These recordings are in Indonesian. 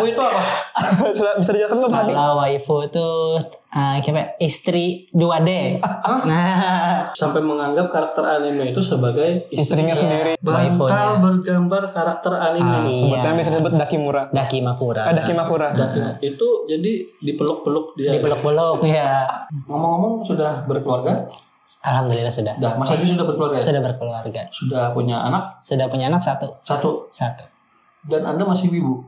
itu apa? Bisa dijelaskan nggak Pak Hadi? Kalau waifu itu istri 2D. Nah, Sampai menganggap karakter anime itu sebagai Istrinya sendiri. bantal bergambar karakter anime. Sebetulnya bisa disebut Dakimura. Dakimakura. Dakimura. Itu jadi dipeluk-peluk dia. Dipeluk-peluk ya. Ngomong-ngomong sudah berkeluarga? Alhamdulillah sudah. Mas Adi sudah berkeluarga? Sudah berkeluarga. Sudah punya anak? Sudah punya anak satu. Satu. Dan Anda masih wibu?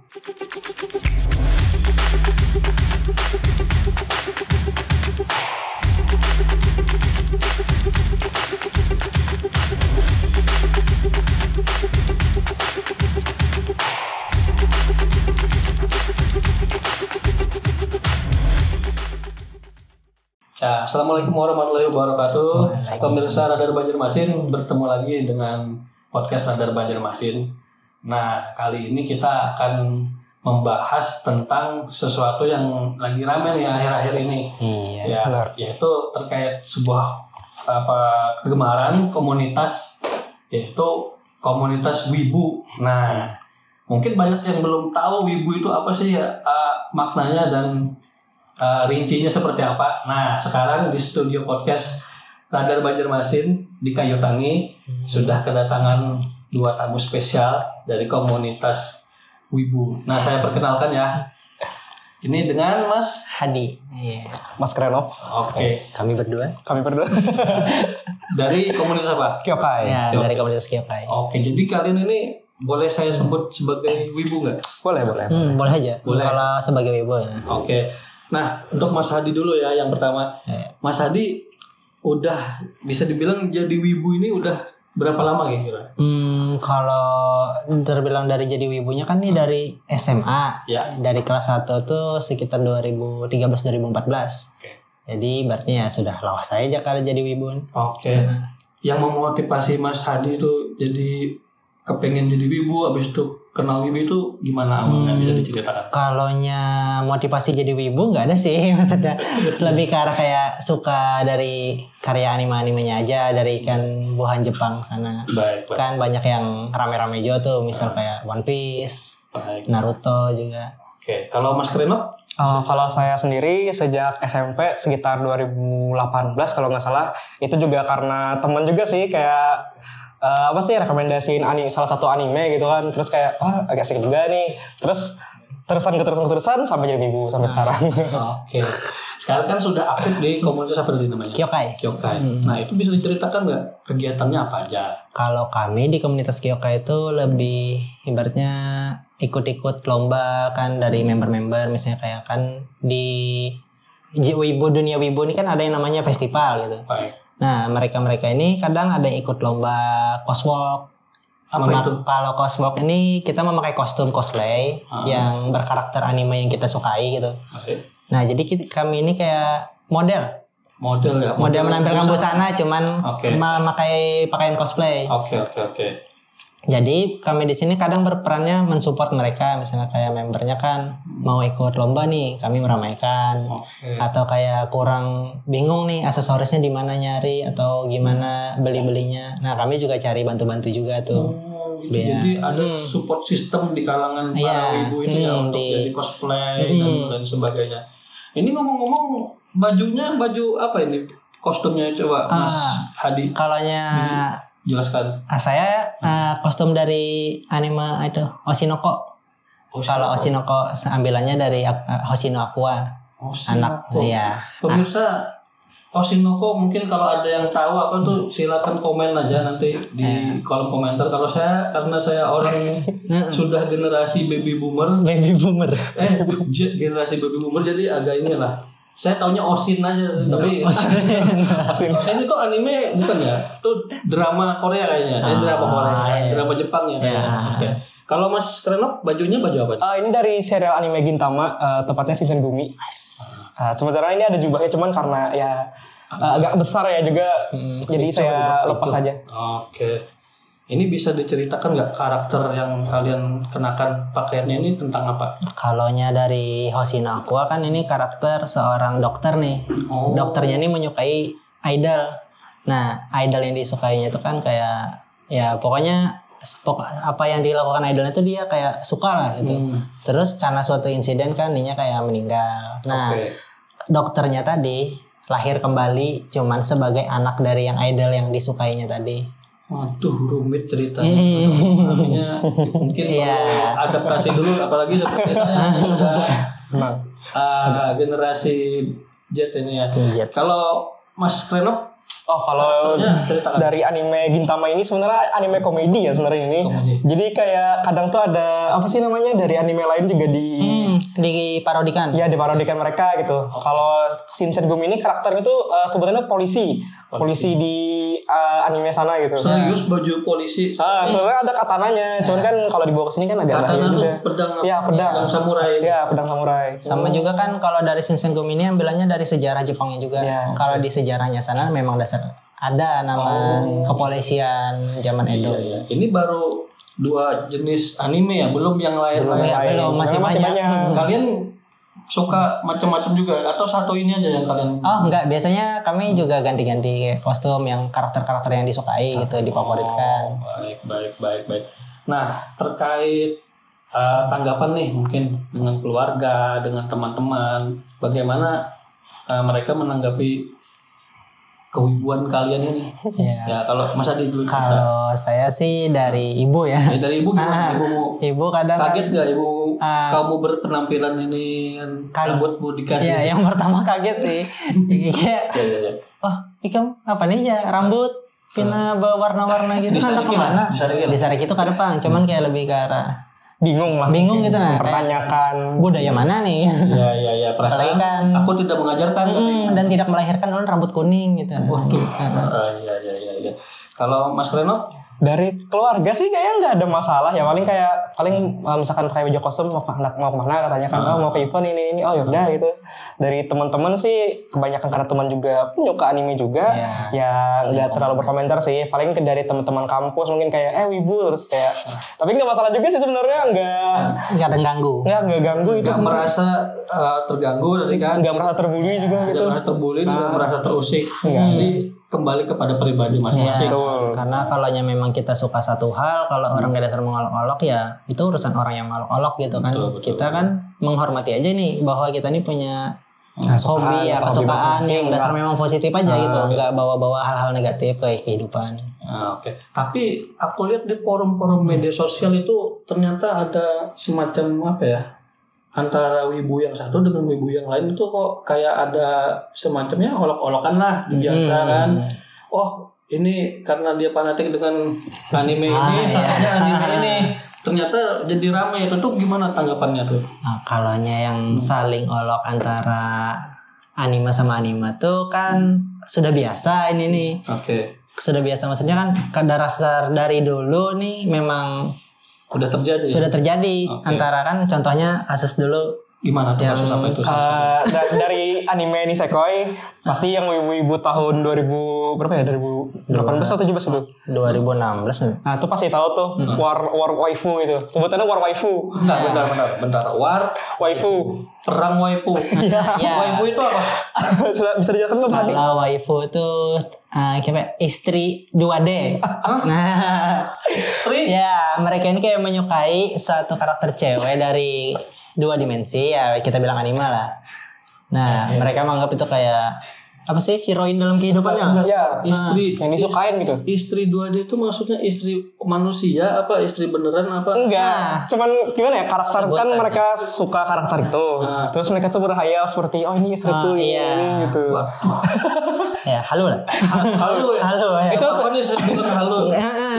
Ya, Assalamualaikum warahmatullahi wabarakatuh. Pemirsa Radar Banjarmasin, bertemu lagi dengan podcast Radar Banjarmasin. Nah, kali ini kita akan membahas tentang sesuatu yang lagi rame nih akhir-akhir ini. Iya. Ya, yaitu terkait sebuah kegemaran komunitas, yaitu komunitas wibu. Nah, mungkin banyak yang belum tahu wibu itu apa sih ya, maknanya dan rincinya seperti apa. Nah, sekarang di studio podcast Radar Banjarmasin di Kayu Tangi sudah kedatangan 2 tamu spesial dari komunitas wibu. Nah, saya perkenalkan ya. Ini dengan Mas Hadi. Iya. Mas Krenov. Oke. Kami berdua. Dari komunitas apa? Kyokai. Ya, Kyokai. dari komunitas Kyokai. Oke, jadi kalian ini boleh saya sebut sebagai wibu nggak? Boleh. Boleh aja. Boleh. Kalau sebagai wibu ya. Oke. Nah, untuk Mas Hadi dulu ya yang pertama. Mas Hadi udah bisa dibilang jadi wibu ini udah berapa lama kira-kira? Kalau terbilang dari jadi wibunya kan nih dari SMA. Ya. Dari kelas 1 tuh sekitar 2013-2014. Oke. Jadi berarti ya sudah lawas aja kalau jadi wibu. Oke. Yang memotivasi Mas Hadi itu jadi kepengen jadi wibu, abis itu kenal wibu itu gimana awalnya, bisa diceritakan? Kalaunya motivasi jadi wibu nggak ada sih maksudnya. Lebih ke arah kayak suka dari karya anime-animenya aja, dari kan buhan Jepang sana. Baik. Kan banyak yang rame-rame juga tuh, misal kayak One Piece, Baik. Naruto juga. Oke. Kalau Mas Krenov? Kalau saya sendiri sejak SMP sekitar 2018 kalau nggak salah, itu juga karena teman juga sih, kayak rekomendasiin salah satu anime gitu kan, terus kayak agak asik juga nih, terus terusan sampai jadi wibu sampai sekarang. Oke. Sekarang kan sudah aktif di komunitas apa tadi namanya? Kyokai. Nah, itu bisa diceritakan nggak kegiatannya apa aja? Kalau kami di komunitas Kyokai itu lebih ibaratnya ikut-ikut lomba kan dari member-member, misalnya kayak kan di wibu, dunia wibu ini kan ada yang namanya festival gitu. Baik. Nah, mereka ini kadang ada yang ikut lomba coswalk. Apa itu? Kalau coswalk ini kita memakai kostum cosplay yang berkarakter anime yang kita sukai gitu. Oke. Nah, jadi kami ini kayak model ya. Model menampilkan busana cuman Oke. memakai pakaian cosplay. Oke. Jadi kami di sini kadang berperannya mensupport mereka, misalnya kayak membernya kan mau ikut lomba nih, kami meramaikan. Oke. Atau kayak kurang bingung nih aksesorisnya di mana nyari atau gimana belinya. Nah, kami juga cari bantu-bantu juga tuh. Gitu. Jadi ada support system di kalangan para wibu itu ya untuk jadi cosplay dan sebagainya. Ini ngomong-ngomong, baju apa ini? Kostumnya coba Mas Hadi. Kalaunya Jelaskan. saya kostum dari anime itu Oshinoko. Kalau Oshinoko ambilannya dari Hoshino Aqua. Anak. Iya. Pemirsa, Oshinoko mungkin kalau ada yang tahu apa tuh silakan komen aja nanti di kolom komentar. Kalau karena saya orang sudah generasi baby boomer. Generasi baby boomer jadi agak inilah. Saya taunya Oshin aja, tapi Oshin itu anime bukan ya? Itu drama Korea kayaknya. Drama Korea, drama Jepang ya. Okay. Kalau Mas Krenov, bajunya baju apa? Ini dari serial anime Gintama, tepatnya Shinsengumi. Sementara ini ada jubahnya, cuman karena ya agak besar ya juga, jadi saya lepas aja. Oke. Ini bisa diceritakan nggak karakter yang kalian kenakan pakaiannya ini tentang apa? Kalaunya dari Hoshino Aqua kan ini karakter seorang dokter nih. Dokternya ini menyukai idol. Nah, idol yang disukainya itu kan kayak ya pokoknya apa yang dilakukan idolnya itu dia kayak suka lah gitu. Terus karena suatu insiden kan dia kayak meninggal. Nah, dokternya tadi lahir kembali cuman sebagai anak dari yang idol yang disukainya tadi. Waduh, rumit ceritanya. Artinya mungkin perlu adaptasi dulu, apalagi seperti saya generasi Z ini ya. Kalau Mas Renop, kalau dari anime Gintama ini sebenarnya anime komedi ya sebenarnya ini. Jadi kayak kadang tuh ada apa sih namanya dari anime lain juga diparodikan. Ya diparodikan mereka gitu. Kalau Shinsengumi ini karakternya tuh sebetulnya polisi di anime sana gitu. Serius baju polisi. Soalnya ada katananya. Cuman kan kalau dibawa ke sini kan agak katana juga. Pedang samurai. Ya, pedang samurai. Sama juga kan kalau dari Shinsengumi ini ambilannya dari sejarah Jepangnya juga. Kalau di sejarahnya sana memang dasar ada nama kepolisian zaman Edo. Iya. Ini baru 2 jenis anime ya, belum yang lain-lain. Belum, masih banyak. Kalian suka macam-macam juga atau satu ini aja yang kalian? Oh enggak, biasanya kami juga ganti-ganti kostum yang karakter-karakter yang disukai gitu difavoritkan. Baik. Nah, terkait tanggapan nih mungkin dengan keluarga, dengan teman-teman, bagaimana mereka menanggapi kewibuan kalian ini? Ya kalau Mas Adi dulu. Kalau saya sih dari ibu ya. Dari ibu gimana? Ibu kadang kaget nggak ibu kamu berpenampilan ini rambutmu dikasih? Iya, yang pertama kaget sih. Iya. Oh, ikam apa nih ya rambut pina berwarna-warna gitu kan kemana? Disarik itu ke depan, cuman kayak lebih ke arah bingung gitu nah, mempertanyakan budaya mana nih. Iya perasaan kan aku tidak mengajarkan dan tidak melahirkan rambut kuning gitu. Waduh. Iya. Kalau Mas Reno dari keluarga sih kayaknya nggak ada masalah ya, paling misalkan kayak baju kostum mau kemana katanya kan mau ke event ini oh yaudah gitu. Dari teman-teman sih kebanyakan karena teman juga penyuka anime juga ya nggak terlalu berkomentar sih, paling dari teman-teman kampus mungkin kayak wibu terus kayak tapi nggak masalah juga sih sebenarnya, nggak ada ganggu itu nggak merasa terganggu tadi kan, nggak merasa terbully juga gitu, nggak merasa terbully nggak merasa terusik. Jadi kembali kepada pribadi masing-masing. Karena kalau memang kita suka satu hal, kalau orang gak dasar mengolok-olok ya itu urusan orang yang ngolok-olok gitu kan. Betul. Kita kan menghormati aja nih bahwa kita ini punya hobi ya kesukaan yang dasar memang positif aja gitu, nggak bawa-bawa hal-hal negatif ke kehidupan. Oke. Tapi aku lihat di forum-forum media sosial itu ternyata ada semacam apa ya, antara wibu yang satu dengan wibu yang lain itu kok kayak ada semacamnya olok-olokan lah biasa kan. Oh ini karena dia fanatik dengan anime ini, satunya anime ini. Ternyata jadi ramai. Itu gimana tanggapannya tuh? Nah, kalaunya yang saling olok antara anime sama anime tuh kan sudah biasa ini nih. Oke. Sudah biasa, maksudnya kan dasar dari dulu nih memang sudah terjadi antara kan contohnya kasus dulu gimana tuh kasus apa itu? Dari anime Nisekoi pasti yang wibu-wibu tahun 2000 berapa ya, 2018 atau 17 itu 2016. Nah itu pasti tahu tuh war waifu itu, sebutannya war waifu. Bentar war waifu, perang waifu. Waifu itu apa? Bisa dijelaskan nggak Pak? Kalau waifu itu istri 2D. Nah, ya mereka ini kayak menyukai satu karakter cewek dari 2 dimensi ya, kita bilang anime lah. Nah, mereka menganggap itu kayak apa sih, heroin dalam kehidupannya? Ya, istri yang disukain gitu. Istri 2D itu maksudnya istri manusia apa istri beneran apa? Enggak, cuman gimana ya, karakter kan mereka suka karakter itu. Terus mereka tuh berhayal seperti ini istriku ini gitu. Ya, halo lah. Halo ya. Itu pokoknya sebetulnya halo.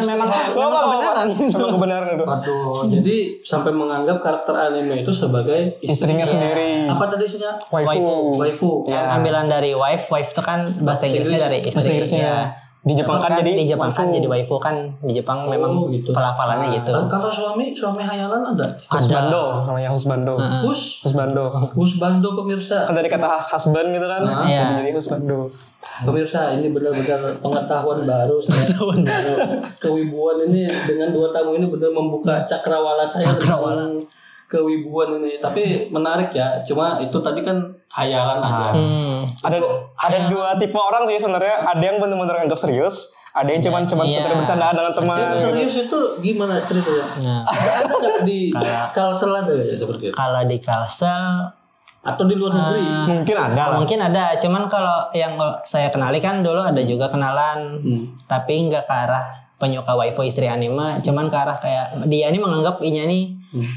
Memang kebenaran. Memang kebenaran itu. Waduh, jadi sampai menganggap karakter anime itu sebagai istrinya sendiri. Apa tadi isinya? Waifu. Ya, ambilan dari wife itu kan bahasa Inggrisnya dari istri. Bahasa Inggrisnya. Di Jepang kan jadi waifu kan di Jepang memang gitu. pelafalannya gitu. Kalau suami hayalan ada? Husbando, namanya husbando. Husbando pemirsa. Kan dari kata husband gitu kan. Jadi husbando. Pemirsa, ini benar-benar pengetahuan baru saya. Kewibuan ini dengan 2 tamu ini benar membuka cakrawala saya. kewibuan ini. Tapi menarik ya. Cuma itu tadi kan hayalan aja. Ada dua tipe orang sih sebenarnya. Ada yang benar-benar anggap serius, ada yang cuman sekedar bercandaan dengan teman. Serius itu gimana ceritanya? Nah, Ada nggak di Kalsel ada ya seperti itu? kalau di Kalsel Atau di luar negeri? Mungkin ada lah. mungkin ada, cuman kalau yang saya kenali kan dulu ada juga kenalan, tapi nggak ke arah penyuka waifu istri anime, cuman ke arah kayak dia ini menganggap ini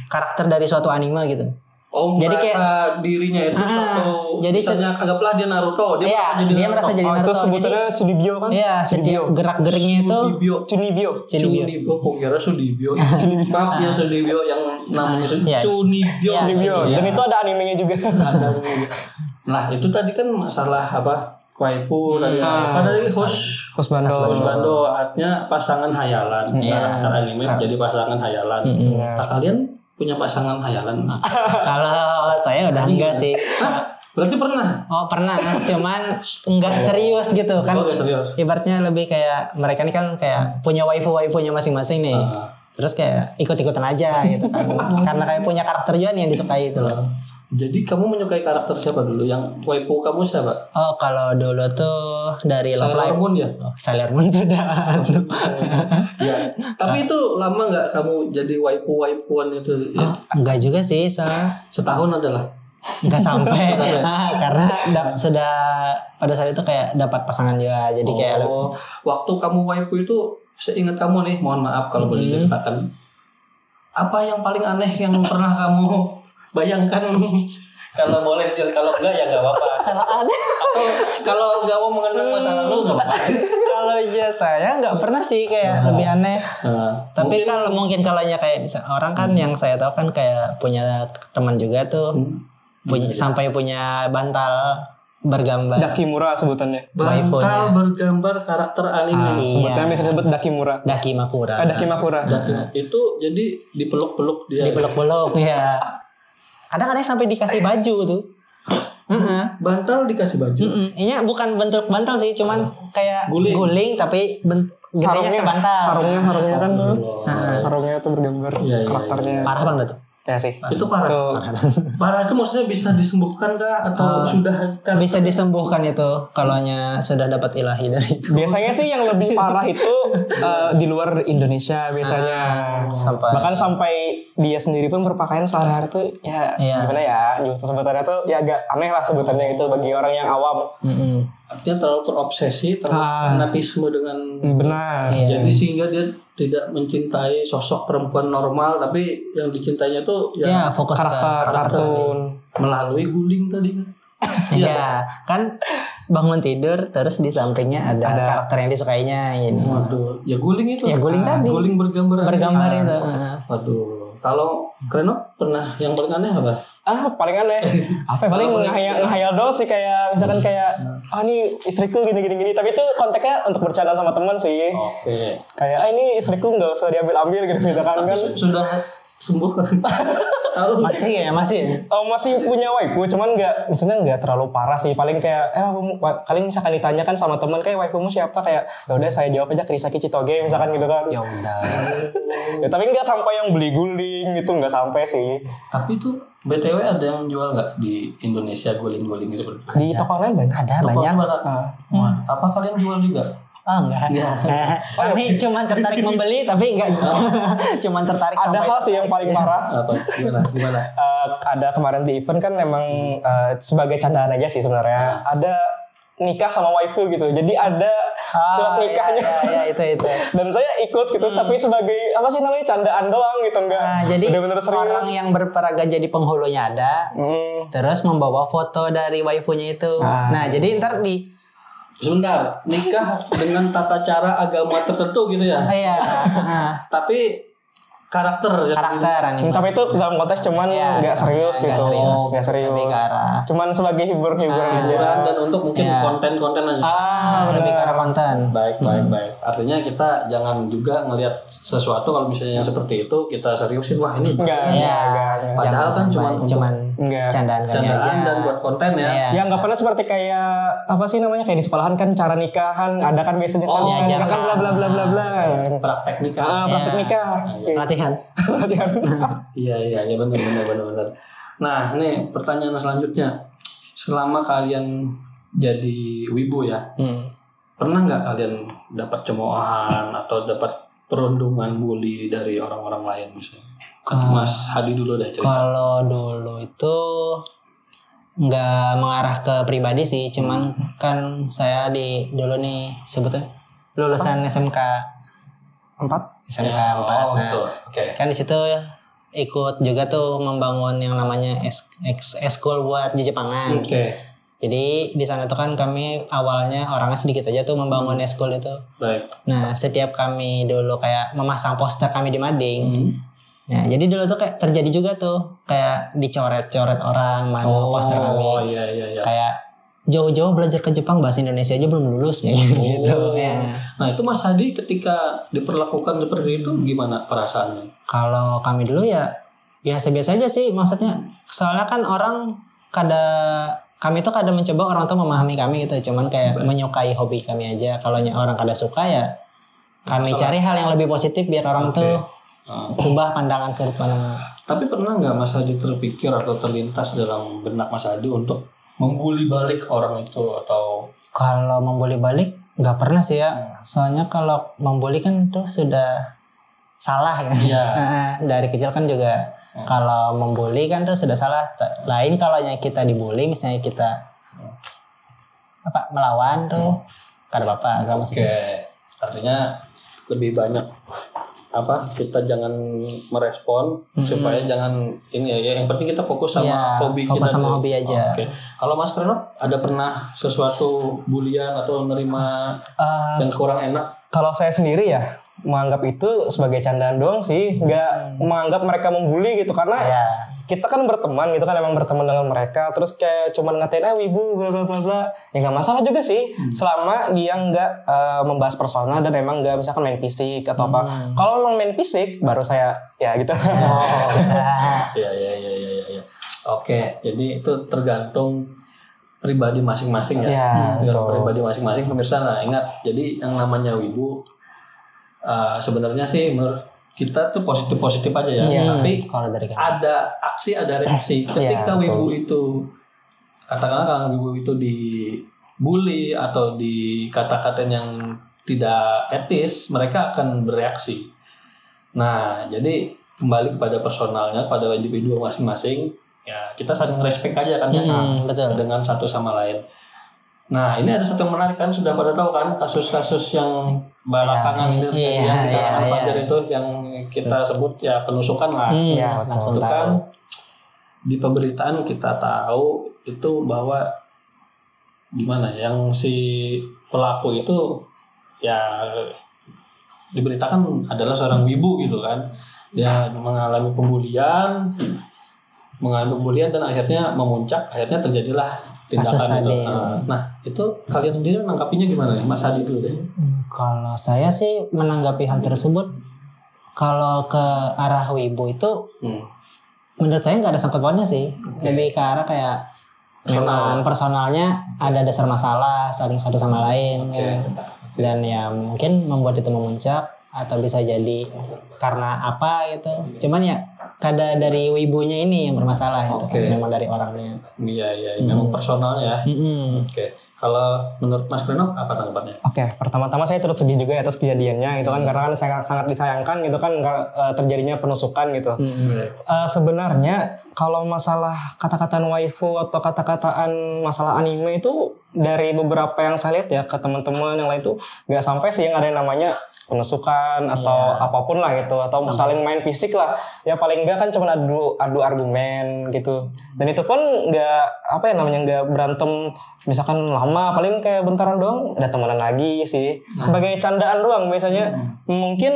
karakter dari suatu anime gitu. Oh, Jadi merasa dirinya itu suatu. jadi misalnya anggaplah dia Naruto, dia merasa jadi dia Naruto. merasa jadi Itu Naruto. sebutannya Tsunibyo kan? Iya, setiap gerak-geriknya itu Cunibyo. Tsunibyo. Cunibyo, kok kira Sudibyo. Maaf ya Sudibyo yang namanya Iya. Cunibyo. Tsunibyo. Dan itu ada animenya juga. Nah, itu tadi kan masalah apa? Waifu dari Husbando, artinya pasangan hayalan. Karakter anime jadi pasangan hayalan. Nah, kalian punya pasangan hayalan? Kalau saya udah enggak sih. Berarti pernah? Oh pernah, cuman enggak serius gitu kan. Oh, enggak serius. Ibaratnya lebih kayak mereka ini kan kayak punya waifu-waifunya masing-masing nih. Terus kayak ikut-ikutan aja gitu kan. Karena kayak punya karakter juga nih yang disukai itu loh. Jadi kamu menyukai karakter siapa dulu? Yang waifu kamu siapa? Oh kalau dulu tuh dari Love Sailor Live. Moon ya? Oh, Sailor Moon sudah. Ya. Tapi itu lama nggak kamu jadi waifuan itu? Ya? Enggak juga sih, soalnya Setahun adalah. enggak sampai. Karena sudah pada saat itu kayak dapat pasangan juga. Jadi kayak waktu kamu waifu itu, seingat kamu nih, mohon maaf kalau boleh diceritakan. Apa yang paling aneh yang pernah kamu bayangkan? Kalau boleh diceritakan, kalau enggak ya enggak apa-apa. kalau aneh. Atau kalau enggak mau mengenang masa lalu enggak apa-apa. Kalau ya saya nggak pernah sih kayak lebih aneh. Tapi kalau mungkin kalaunya kayak bisa orang kan yang saya tahu kan kayak punya teman juga tuh sampai punya bantal bergambar Dakimura sebutannya. Bantal bergambar karakter anime. Sebutannya bisa disebut Dakimura. Dakimakura. Dakimakura. Itu jadi dipeluk-peluk dia. Dipeluk-peluk ya. Kadang ada yang sampai dikasih baju tuh. Bantal dikasih baju. Ini bukan bentuk bantal sih, cuman kayak guling tapi gedenya sebantal. Sarungnya kan tuh. Sarungnya tuh bergambar karakternya. Parah banget tuh. Ya sih. Itu parah. Parah itu maksudnya bisa disembuhkan kah atau sudah kan? Bisa disembuhkan itu kalaunya sudah dapat ilahi dari itu. Biasanya sih yang lebih parah itu di luar Indonesia biasanya. Bahkan sampai dia sendiri pun berpakaian sehari-hari tuh ya gimana ya, justru sebutannya tuh ya agak aneh lah sebutannya itu bagi orang yang awam. Artinya terlalu terobsesi, terlalu fanatisme dengan benar. Jadi sehingga dia tidak mencintai sosok perempuan normal, tapi yang dicintainya tuh ya fokus karakter kartun melalui guling tadi kan. Iya, kan bangun tidur terus di sampingnya ada karakter yang disukainya ini. Waduh, ya guling itu. Ya guling tadi. Guling bergambar itu. Waduh, kalau Kreno pernah yang paling aneh apa? Paling aneh apa ya, paling ngehayal doang sih, kayak misalkan kayak ini istriku gini tapi itu konteksnya untuk bercanda sama teman sih. Oke. Kayak ini istriku nggak usah diambil gitu misalkan kan. Sudah sembuh kan? Masih Masih punya waifu, cuman misalnya nggak terlalu parah sih, paling kayak kalian misalkan ditanyakan sama teman kayak waifumu siapa, kayak ya udah saya jawab aja Kisaki Chitoge misalkan gitu kan. Ya udah. Ya, tapi nggak sampai yang beli guling gitu, nggak sampai sih. Tapi itu BTW ada yang jual nggak di Indonesia guling-guling gitu? Di toko online banyak. Ada banyak. Apa kalian jual juga? Oh enggak. Kami cuma tertarik membeli tapi enggak. Cuma tertarik ada sampai. Hal sih yang paling parah. Apa? Gimana? Ada kemarin di event kan memang sebagai candaan aja sih sebenarnya. Ada nikah sama waifu gitu. Jadi ada surat nikahnya. Ya, itu. Dan saya ikut gitu, tapi sebagai apa sih namanya, candaan doang gitu, enggak. Jadi bener-bener serius. orang yang berperaga jadi penghulunya ada. Terus membawa foto dari waifunya itu. Nah, jadi ntar sebentar, nikah dengan tata cara agama tertentu gitu ya? Iya. Tapi karakter anime. Tapi itu dalam konteks cuman nggak serius gitu. Nggak serius. Cuman sebagai hiburan-hiburan aja. Dan untuk mungkin konten-konten aja. Lebih ke arah konten. Baik. Artinya kita jangan juga ngelihat sesuatu kalau misalnya yang seperti itu kita seriusin, wah ini enggak. Padahal kan cuman candaan aja. Dan buat konten ya. Ya nggak pernah seperti kayak apa sih namanya, kayak di sekolahan kan cara nikahan ada kan biasanya kan diajarkan bla bla bla bla bla. Praktek nikah. Praktek nikah. Pelatihan latihan. Iya benar. Nah ini pertanyaan selanjutnya, selama kalian jadi wibu ya, pernah nggak kalian dapat cemoohan atau dapat perundungan bully dari orang-orang lain misalnya? Mas Hadi dulu deh cerita. Kalau dulu itu nggak mengarah ke pribadi sih, cuman kan saya dulu nih sebetulnya lulusan SMK 4. SMK 4. Oh, Nah, betul. Oke. kan di situ ikut juga tuh membangun yang namanya eskul buat di Jepangan. Oke. Jadi di sana tuh kan kami awalnya orangnya sedikit aja tuh membangun eskul itu. Baik. Nah, setiap kami dulu kayak memasang poster kami di mading. Nah, jadi dulu tuh kayak terjadi juga tuh kayak dicoret-coret orang mana poster kami. Oh iya. Kayak jauh-jauh belajar ke Jepang bahasa Indonesia aja belum lulus ya gitu ya. Nah, itu Mas Hadi ketika diperlakukan seperti itu gimana perasaannya? Kalau kami dulu ya biasa-biasa aja sih, maksudnya soalnya kan orang kami tuh kadang mencoba orang tuh memahami kami gitu, cuman kayak menyukai hobi kami aja. Kalau orang kada suka ya kami cari hal yang lebih positif biar orang tuh ubah pandangan sudut pandang. Tapi pernah nggak Mas Hadi terpikir atau terlintas dalam benak Mas Hadi untuk membuli balik orang itu atau? Kalau membuli balik nggak pernah sih ya, soalnya kalau membuli kan tuh sudah salah kan. Iya. Dari kecil kan juga kalau membuli kan tuh sudah salah. Lain kalau kita dibully, misalnya kita melawan tuh kada apa-apa. Oke. Artinya lebih banyak kita jangan merespon supaya jangan ini ya. Yang penting kita fokus sama hobi kita. Fokus sama hobi aja. Oke. Kalau Mas Kreno ada pernah sesuatu bulian atau menerima yang kurang enak? Kalau saya sendiri ya menganggap itu sebagai candaan doang sih, nggak menganggap mereka membuli gitu, karena kita kan berteman gitu kan, emang berteman dengan mereka, terus kayak cuman ngatain wibu bla bla bla bla, ya nggak masalah juga sih selama dia nggak membahas personal dan emang nggak misalkan main fisik atau apa. Kalau memang main fisik baru saya ya gitu. Iya. Oke, jadi itu tergantung pribadi masing-masing ya. Tergantung pribadi masing-masing pemirsa. Nah ingat, jadi yang namanya wibu sebenarnya sih menurut kita tuh positif aja ya. Tapi kalau dari ada aksi ada reaksi. Ketika wibu itu katakanlah kalau wibu itu dibully atau dikata-katain yang tidak etis, mereka akan bereaksi. Nah jadi kembali kepada personalnya, pada individu masing-masing. Ya kita saling respect aja kan betul. dengan satu sama lain. Nah ini ada satu yang menarik kan, sudah pada tahu kan kasus-kasus yang belakangan yang kita pelajari itu yang kita sebut ya penusukan lah. Langsung itu kan di pemberitaan kita tahu itu bahwa gimana yang si pelaku itu ya diberitakan adalah seorang wibu gitu kan. Dia mengalami pembulian dan akhirnya memuncak, akhirnya terjadilah tindakan itu. Nah, itu kalian sendiri menanggapinya gimana ya? Mas Hadi dulu deh. Kalau saya sih menanggapi hal tersebut, kalau ke arah wibu itu menurut saya nggak ada sangkut pautnya sih. Lebih ke arah kayak memang personalnya ada dasar masalah saling satu sama lain ya. Dan ya mungkin membuat itu memuncak atau bisa jadi karena apa gitu. Cuman ya kada dari wibunya ini yang bermasalah itu kan, memang dari orangnya. Iya, memang personal ya. Oke. Kalau menurut Mas Kreno apa tanggapannya? Oke, pertama-tama saya turut sedih juga atas kejadiannya gitu kan, karena kan sangat disayangkan gitu kan terjadinya penusukan gitu. Sebenarnya kalau masalah kata-kataan waifu atau kata-kataan masalah anime itu dari beberapa yang saya lihat ya ke teman-teman yang lain tuh nggak sampai sih yang ada yang namanya penusukan atau apapun lah gitu, atau saling main fisik lah. Ya paling enggak kan cuma adu argumen gitu. Dan itu pun nggak nggak berantem misalkan lama, paling kayak bentaran doang ada temenan lagi sih. Sebagai candaan doang biasanya. Mungkin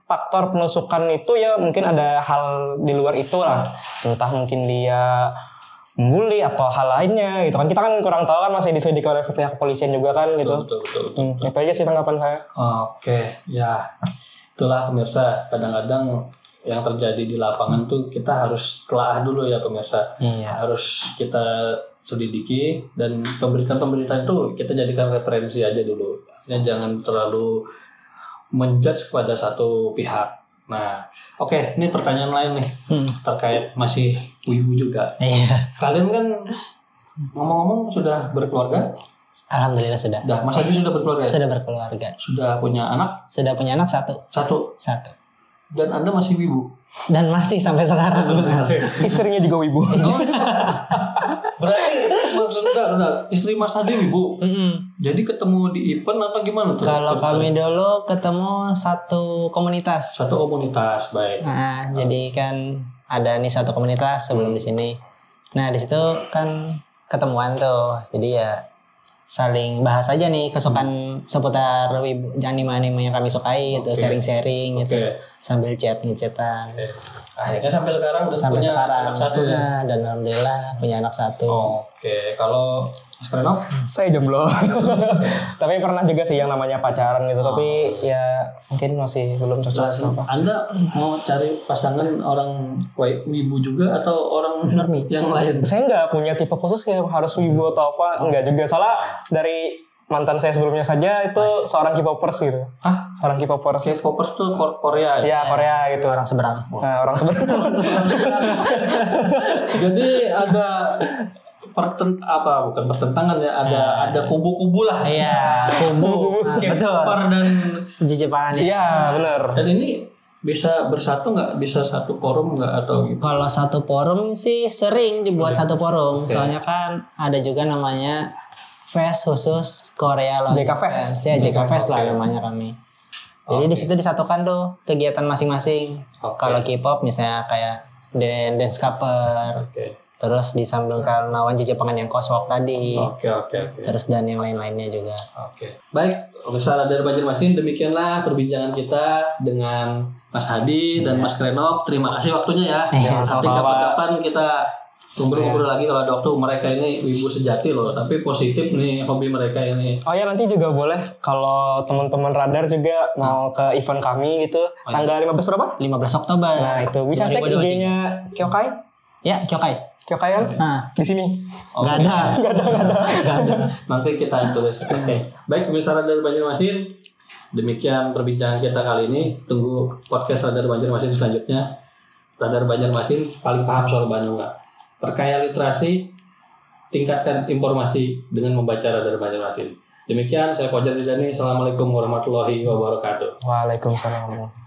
faktor penusukan itu ya mungkin ada hal di luar itu lah. Entah mungkin dia membuli atau hal lainnya gitu kan, kita kan kurang tahu kan, masih diselidiki oleh pihak kepolisian juga kan gitu. Betul. Itu aja sih tanggapan saya. Oke, ya itulah pemirsa, kadang-kadang yang terjadi di lapangan tuh kita harus telah dulu ya pemirsa. Harus kita selidiki, dan pemberitaan itu kita jadikan referensi aja dulu. Artinya jangan terlalu menjudge kepada satu pihak. Nah, oke, ini pertanyaan lain nih terkait masih wibu juga. Iya. Kalian kan ngomong-ngomong sudah berkeluarga? Alhamdulillah sudah. Dah, Mas Adi sudah berkeluarga? Sudah berkeluarga. Sudah punya anak? Sudah punya anak satu. Satu. Dan Anda masih wibu? Dan masih sampai sekarang. Istrinya juga wibu. Berarti maksudnya istri Mas Adi wibu? Jadi ketemu di event apa gimana tuh? Kalau kami dulu ketemu satu komunitas. Satu komunitas, baik. Nah, jadi kan ada nih satu komunitas sebelum di sini. Nah, di situ kan ketemuan tuh. Jadi ya saling bahas aja nih kesukaan seputar anime-anime yang kami sukai gitu, sharing-sharing gitu. Sambil ngechatan. Akhirnya sampai sekarang udah Sampai punya sekarang anak satu ya? Nah, dan alhamdulillah punya anak satu. Oke, kalau Mas Krenov? Saya jomblo. Tapi pernah juga sih yang namanya pacaran gitu, tapi ya mungkin masih belum cocok. Anda mau cari pasangan orang wibu juga atau orang yang lain? Saya nggak punya tipe khusus yang harus wibu atau apa, enggak juga. Soalnya dari mantan saya sebelumnya saja itu seorang K-popers gitu. Hah? Seorang K-popers. K-popers tuh Korea ya? Ya, Korea gitu. Orang seberang. Nah, orang seberang. Jadi ada bukan pertentangan ya, ada kubu-kubu lah. Iya, kubu. K-popper dan Jejepangan. Iya, benar. Dan ini bisa bersatu nggak? Bisa satu forum nggak atau gitu? Kalau satu forum sih sering dibuat satu forum. Soalnya kan ada juga namanya Fest khusus Korea loh. JK Fest. Ya, JK Fest lah namanya kami. Jadi di situ disatukan tuh kegiatan masing-masing. Kalau K-pop misalnya kayak dance cover. Terus disambungkan lawan Jejepangan yang Coswalk tadi. Oke. Terus dan yang lain-lainnya juga. Oke. Baik, pemirsa Radar Banjarmasin, demikianlah perbincangan kita dengan Mas Hadi dan Mas Krenov. Terima kasih waktunya ya. Nanti kapan-kapan kita ngobrol-ngobrol lagi kalau ada waktu. Mereka ini wibu sejati loh, tapi positif nih hobi mereka ini. Oh ya, nanti juga boleh kalau teman-teman Radar juga mau ke event kami gitu. Tanggal 15 berapa? 15 Oktober. Nah, itu bisa cek IG-nya Kyokai. Ya, Kyokai. Kyokai kan? Nah, di sini. Enggak ada. Nanti kita tulis. Oke. Baik, pemirsa Radar Banjarmasin, demikian perbincangan kita kali ini. Tunggu podcast Radar Banjarmasin selanjutnya. Radar Banjarmasin paling paham soal Bandung. Perkaya literasi, tingkatkan informasi dengan membaca Radar Banjarmasin. Demikian, saya Fajar Didani. Assalamualaikum warahmatullahi wabarakatuh. Waalaikumsalam.